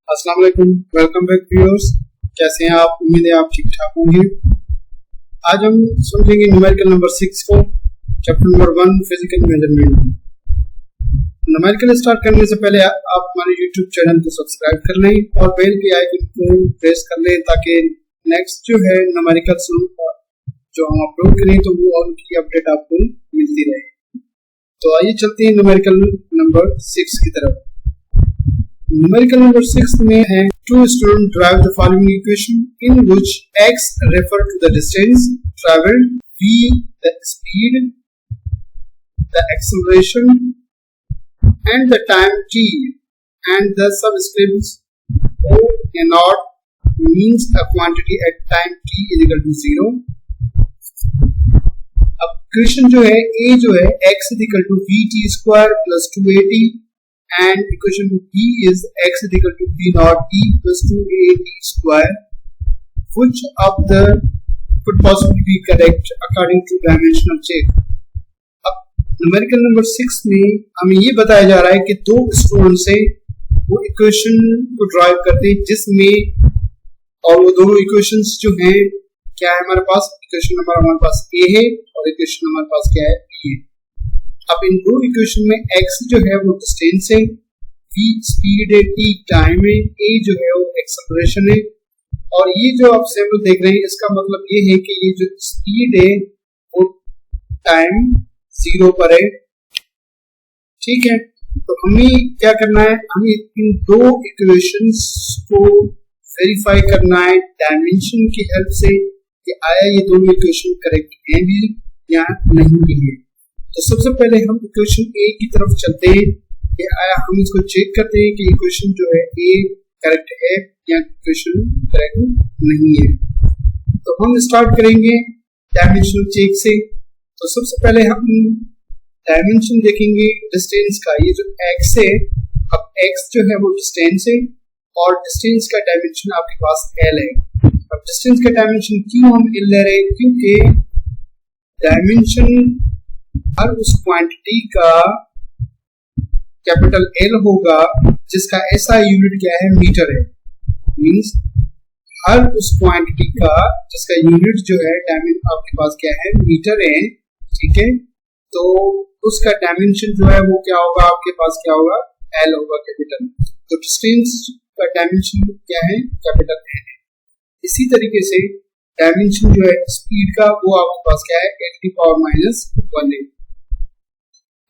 अस्सलाम वालेकुम, welcome back viewers. कैसे हैं आप? उम्मीद है आप ठीक ठाक होंगे। आज हम समझेंगे न्यूमेरिकल नंबर 6 को, chapter number 1 physical measurement. Numerical start करने से पहले आप हमारे यूट्यूब चैनल को सब्सक्राइब कर लें और बेल के आइकन को प्रेस कर लें ताकि नेक्स्ट जो है न्यूमेरिकल जो हम अपलोड करें तो वो उनकी अपडेट आपको मिलती रहे। तो आइए चलते हैं न्यूमेरिकल नंबर 6 की तरफ। Numerical number 6 में है two students derive the following equation in which x refer to the distance traveled, v the speed, the acceleration and the time t, and the subscripts o and naught means a quantity at time t is equal to 0. अब equation जो है a जो है x is equal to vt square plus 2at and equation b is x is equal to b naught t plus 2at square, which of the could possibly be correct according to dimensional check. अब numerical number 6 में हमें ये बताया जा रहा है कि दो स्टूडेंट से वो इक्वेशन को ड्राइव करते हैं जिसमें और वो दोनों इक्वेशंस जो हैं क्या है हमारे पास, इक्वेशन नंबर हमारे पास a है और इक्वेशन हमारे पास क्या है b है। अब इन दो इक्वेशन में x जो है वो डिस्टेंस है, v स्पीड है, t टाइम है, a जो है वो एक्सेलरेशन है। और ये जो आप सैंपल देख रहे हैं इसका मतलब ये है कि ये जो स्पीड है वो टाइम 0 पर है। ठीक है, तो हमें क्या करना है, हमें इन दो इक्वेशंस को वेरीफाई करना है डायमेंशन की हेल्प से कि आया ये दोनों इक्वेशन करेक्ट हैं भी या नहीं भी है। तो सबसे पहले हम इक्वेशन ए की तरफ चलते हैं कि आया हम इसको चेक करते हैं कि इक्वेशन जो है ए करेक्ट है या इक्वेशन करेक्ट नहीं है। तो हम स्टार्ट करेंगे डायमेंशनल चेक से। तो सबसे पहले हम डायमेंशन देखेंगे डिस्टेंस का, ये जो x है, अब x जो है वो डिस्टेंस है और डिस्टेंस का डायमेंशन आपके पास l है। अब डिस्टेंस का डायमेंशन क्यों हम l ले रहे हैं, क्योंकि डायमेंशन हर उस क्वांटिटी का कैपिटल L होगा जिसका SI यूनिट क्या है, मीटर है। मींस हर उस क्वांटिटी का जिसका यूनिट जो है डायमेंशन आपके पास क्या है, मीटर है। ठीक है, तो उसका डायमेंशन जो है वो क्या होगा, आपके पास क्या होगा, L होगा कैपिटल। तो डिस्टेंस का डायमेंशन क्या है, कैपिटल L है। इसी तरीके से डायमेंशन जो है स्पीड का वो आपके पास क्या है, l⁻⁻1 है।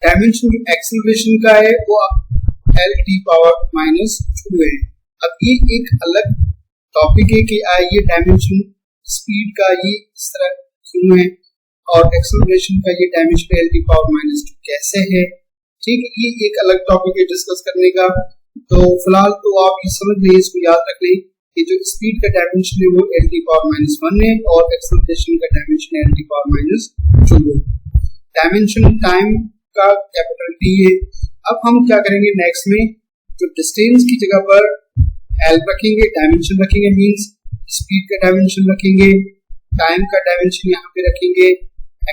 डायमेंशन एक्सेलरेशन का है वो l⁻⁻2 है। अब ये एक अलग टॉपिक है कि ये डायमेंशन स्पीड का ये इस तरह क्यों है और एक्सेलरेशन का ये डायमेंशन l⁻2 कैसे है। ठीक है, ये एक अलग टॉपिक है डिस्कस करने का। तो फिलहाल तो आप ये समझ लें, इसको याद रख लें कि जो स्पीड का डायमेंशन है वो l⁻⁻1 है और एक्सेलरेशन का डायमेंशन l⁻2 है। डायमेंशन टाइम का कैपिटल T है। अब हम क्या करेंगे नेक्स्ट में, जो डिस्टेंस की जगह पर L रखेंगे, डायमेंशन रखेंगे, मींस स्पीड का डायमेंशन रखेंगे, टाइम का डायमेंशन यहाँ पे रखेंगे,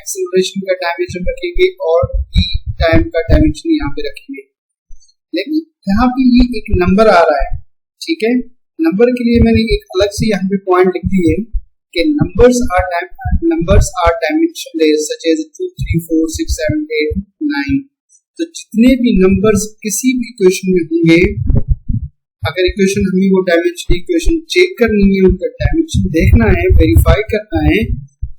एक्सेलरेशन का डायमेंशन रखेंगे और T टाइम का डायमेंशन यहाँ पे रखेंगे। लेकिन यहाँ पे ये एक नंबर आ रहा है। ठीक है, नंबर के लिए मैंने एक अलग से यहाँ पे पॉइंट लिख दी है कि numbers are dimensionless such as 2, 3, 4, 6, 7, 8, 9। तो जितने भी नंबर्स किसी भी इक्वेशन में होंगे, अगर इक्वेशन हमें वो डायमेंशन इक्वेशन चेक करनी है, उनका डायमेंशन देखना है, वेरीफाई करना है,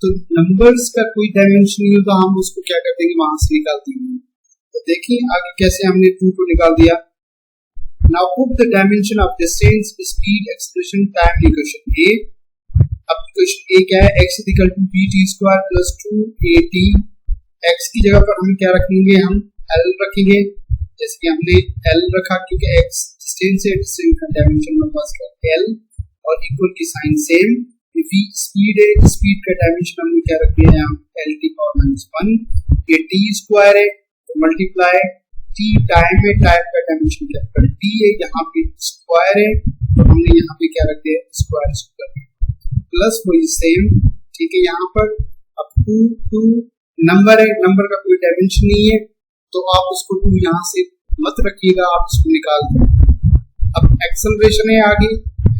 तो नंबर्स का कोई डायमेंशन नहीं होता, हम उसको क्या कर देंगे, वहां से निकाल देंगे। तो देखिए आगे कैसे हमने 2 को निकाल दिया। Now put the dimension of distance, speed, acceleration, time equation A। अब इक्वेशन A क्या है, x is equal to bt square plus 2at। x की जगह पर हम क्या रखेंगे, हम l रखेंगे, जैसे कि हमने l रखा क्योंकि x डिस्टेंस है, डिस्टेंस का डायमेंशन हमारे पास क्या l और इक्वल की साइन सेम। v स्पीड है, स्पीड का डायमेंशन हमने क्या रख दिया है, l⁻⁻1। ये t स्क्वायर है तो मल्टीप्लाई t टाइम है, टाइम का डायमेंशन कैपिटल T है, यहाँ पे स्क्वायर है तो हमने यहाँ पे क्या रख दिया, स्क्वायर प्लस वही सेम। ठीक है, यहाँ पर अब 2 नंबर है, नंबर का कोई डायमेंशन नहीं है तो आप उसको 2 यहाँ से मत रखिएगा, आप इसको निकाल दो। अब एक्सेलरेशन है आगे,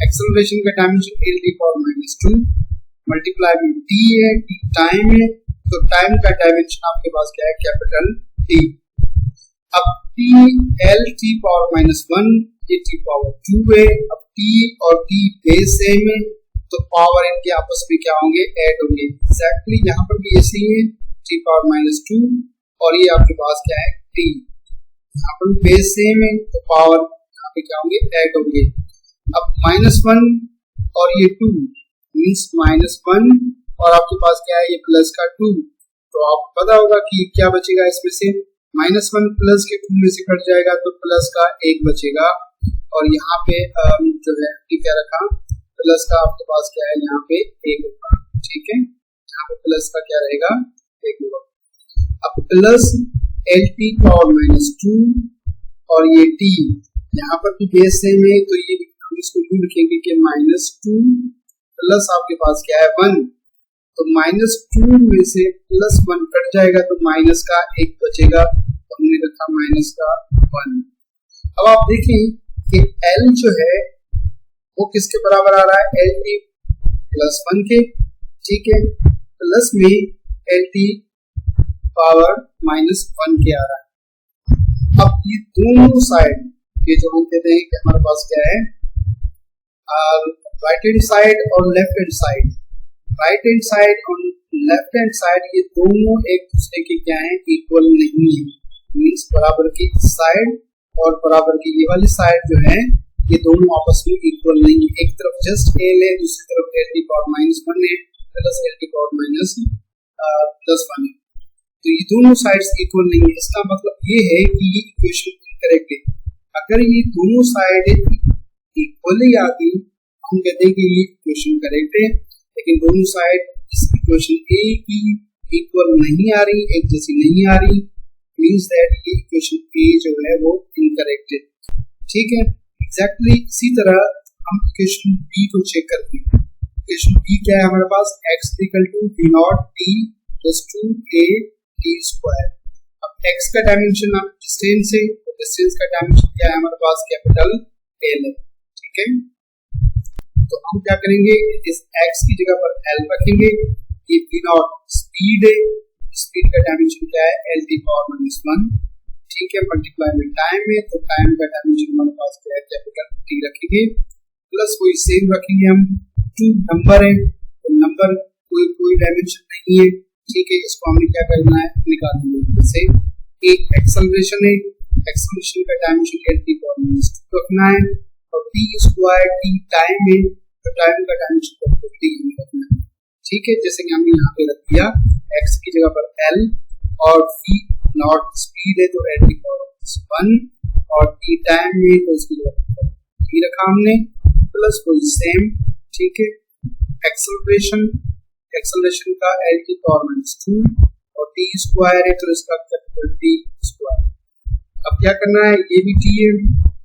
एक्सेलरेशन का dimension L T power minus 2 multiply में टी है, टी टाइम है, तो टाइम का डायमेंशन आपके पास क्या है, कैपिटल टी। अब T L T power minus 1 ये टी पावर 2 है। अब टी और टी बेस सेम है तो पावर इनके आपस में क्या होंगे, ऐड होंगे। एग्जैक्टली यहाँ पर भी ऐसे ही है, टी पावर माइनस 2 और ये आपके पास क्या है टी, यहाँ पर बेस सेम है तो पावर यहाँ पे क्या होंगे, ऐड होंगे। अब -1 और ये 2 मीन्स -1 और आपके पास क्या है ये प्लस का 2, तो आपको पता होगा कि क्या बचेगा इसमें से, -1 प्लस के 2 में से कट जाएगा तो प्लस का 1 बचेगा। और यहाँ पे जो है क्या रखा, प्लस का आपके पास क्या है यहाँ पे 1 होगा, ठीक है, यहाँ पे प्लस का क्या रहेगा 1 होगा। अब plus L T power minus 2 और ये टी यहाँ पर भी बेस सेम है तो ये हम इसको यूं लिखेंगे कि -2 प्लस आपके पास क्या है 1, तो -2 में से +1 कट जाएगा तो माइनस का 1 बचेगा, तो हमने रखा माइनस का 1। अब आप देखें कि L जो है वो किसके बराबर आ रहा है, एल टी प्लस 1 के, ठीक है, प्लस में एल टी पावर -1 के आ रहा है। अब ये दोनों साइड ये जो हम कहते हैं कि हमारे पास क्या है, राइट हैंड साइड और left hand side, right hand side और लेफ्ट हैंड साइड ये दोनों एक दूसरे के क्या है, इक्वल नहीं है। मीन्स बराबर की साइड और बराबर की ये वाली साइड जो है ये दोनों आपस में इक्वल नहीं है। एक तरफ जस्ट एल है, दूसरी तरफ एल टी पावर -1 है प्लस एल टी पावर +1 है, तो ये दोनों साइड्स इक्वल नहीं है। इसका मतलब ये है कि ये इक्वेशन इनकरेक्ट है। अगर ये दोनों साइड इक्वली आती हम कहते हैं कि ये इक्वेशन करेक्ट है, लेकिन दोनों साइड इस इक्वेशन ए की इक्वल नहीं आ रही, एक जैसी नहीं आ रही, मींस दैट ये इक्वेशन ए जो है वो इनकरेक्ट है, ठीक है। एग्जैक्टली इसी तरह हम इक्वेशन बी को चेक करते हैं। इक्वेशन बी क्या है हमारे पास, x equal to v naught t plus 2a t square. अब x का डायमेंशन आप डिस्टेंस है तो डिस्टेंस का डायमेंशन क्या है हमारे पास, कैपिटल L है, ठीक है। तो हम क्या करेंगे, इस x की जगह पर L रखेंगे। ये v नॉट स्पीड है, स्पीड का डायमेंशन क्या है, एल टी पावर -1, ठीक है, मल्टीप्लाई में टाइम है तो टाइम का डायमेंशन हमारे पास क्या है, कैपिटल टी रखेंगे, प्लस कोई सेम रखेंगे हम, 2 नंबर है तो नंबर कोई डायमेंशन नहीं है, ठीक है, इसको हमने क्या करना है, निकाल देंगे। जैसे एक एक्सेलरेशन है, एक्सेलरेशन का डायमेंशन एल टी पावर -2 रखना है और टी स्क्वायर टी टाइम है तो टाइम का डायमेंशन टी रखना है, ठीक है। जैसे कि हमने यहाँ पे रख दिया x की जगह पर L और v नॉट स्पीड है तो एल टी पावर 1 और t टाइम है तो इसकी जगह पर t रखा हमने, प्लस कोई सेम, ठीक है। एक्सेलरेशन का एल टी पावर -2 और t स्क्वायर है तो इसका कैपिटल T स्क्वायर। अब क्या करना है, ये भी t है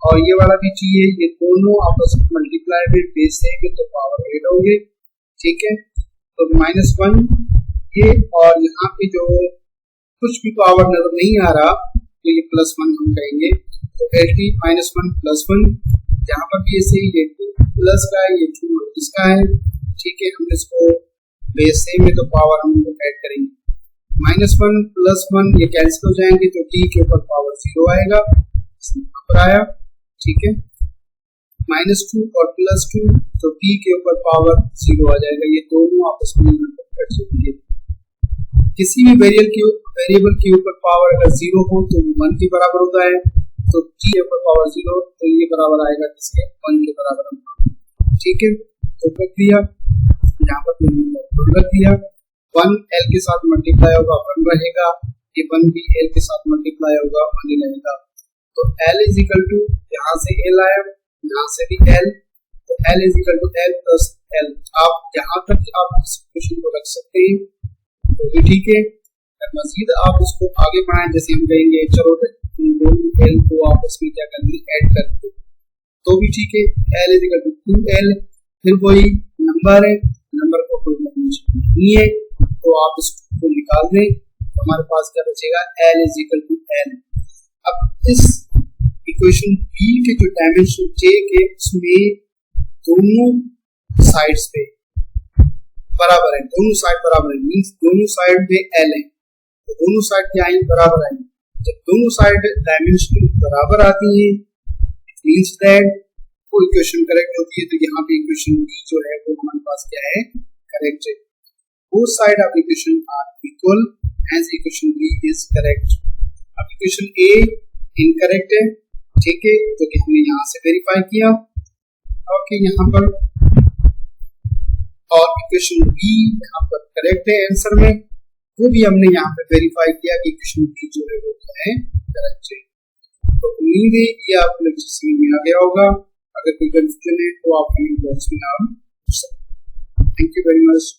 और ये वाला भी t है, ये दोनों आपस में मल्टीप्लाई में बेस है तो पावर 8 होंगे, ठीक है। तो -1 ये और यहाँ पे जो कुछ भी पावर नजर नहीं आ रहा तो ये +1 हम कहेंगे, तो एल टी -1 +1, यहाँ पर भी ऐसे ही ये 2 प्लस का है, ये 2 इसका है, ठीक है। हम इसको बेस सेम है तो पावर हम ऐड करेंगे, -1 +1 ये कैंसिल हो जाएंगे तो t के ऊपर पावर 0 आएगा, यहाँ पर आया, ठीक है। -2 और +2 तो t के ऊपर पावर 0 आ जाएगा, ये दोनों आपस में कट जाएंगे। किसी भी वेरिएबल के ऊपर पावर अगर 0 हो तो 1 के बराबर होता है, तो t के ऊपर पावर 0 तो ये बराबर आएगा किसके, 1 के बराबर, ठीक है। तो कर दिया, यहाँ पर रख दिया, 1 L के साथ मल्टीप्लाई होगा 1 रहेगा, ये 1 भी L के साथ मल्टीप्लाई होगा 1 रहेगा, तो L इज इक्वल टू, यहाँ से L आया, यहाँ से भी L, तो L is equal to L plus L। आप यहाँ तक आप इस क्वेश्चन को रख सकते हैं, तो ये ठीक है। मजीद आप उसको आगे बढ़ाएं, जैसे हम कहेंगे चलो दोनों L को आपस में क्या करना है, ऐड कर दो, तो भी ठीक है। L is equal to 2L, फिर कोई नंबर है, नंबर को कोई डायमेंशन नहीं है तो आप इसको निकाल दें, तो हमारे पास क्या बचेगा, L is equal to L। अब इस इक्वेशन बी के जो डायमेंशन जे के उसमें दोनों साइड्स पे बराबर है, दोनों साइड बराबर है, मींस दोनों साइड में एल है, तो दोनों साइड क्या आएंगे, बराबर आएंगे। जब दोनों साइड डायमेंशन बराबर आती है मींस दैट वो इक्वेशन करेक्ट होती है। तो यहाँ पे इक्वेशन बी जो है वो हमारे पास क्या है, करेक्ट है। Both side of equation are equal, hence equation B is correct. अब इक्वेशन ए इनकरेक्ट है, ठीक है, तो कि हमने यहाँ से वेरीफाई किया। ओके, यहाँ पर और इक्वेशन बी यहाँ पर करेक्ट है आंसर में, वो भी हमने यहाँ पे वेरीफाई किया कि इक्वेशन बी जो है वो है करेक्ट है। तो उम्मीद है कि आप लोग समझ में आ गया होगा। अगर कोई कंफ्यूजन है तो आप कमेंट बॉक्स में आप पूछ सकते हैं। Thank you very much.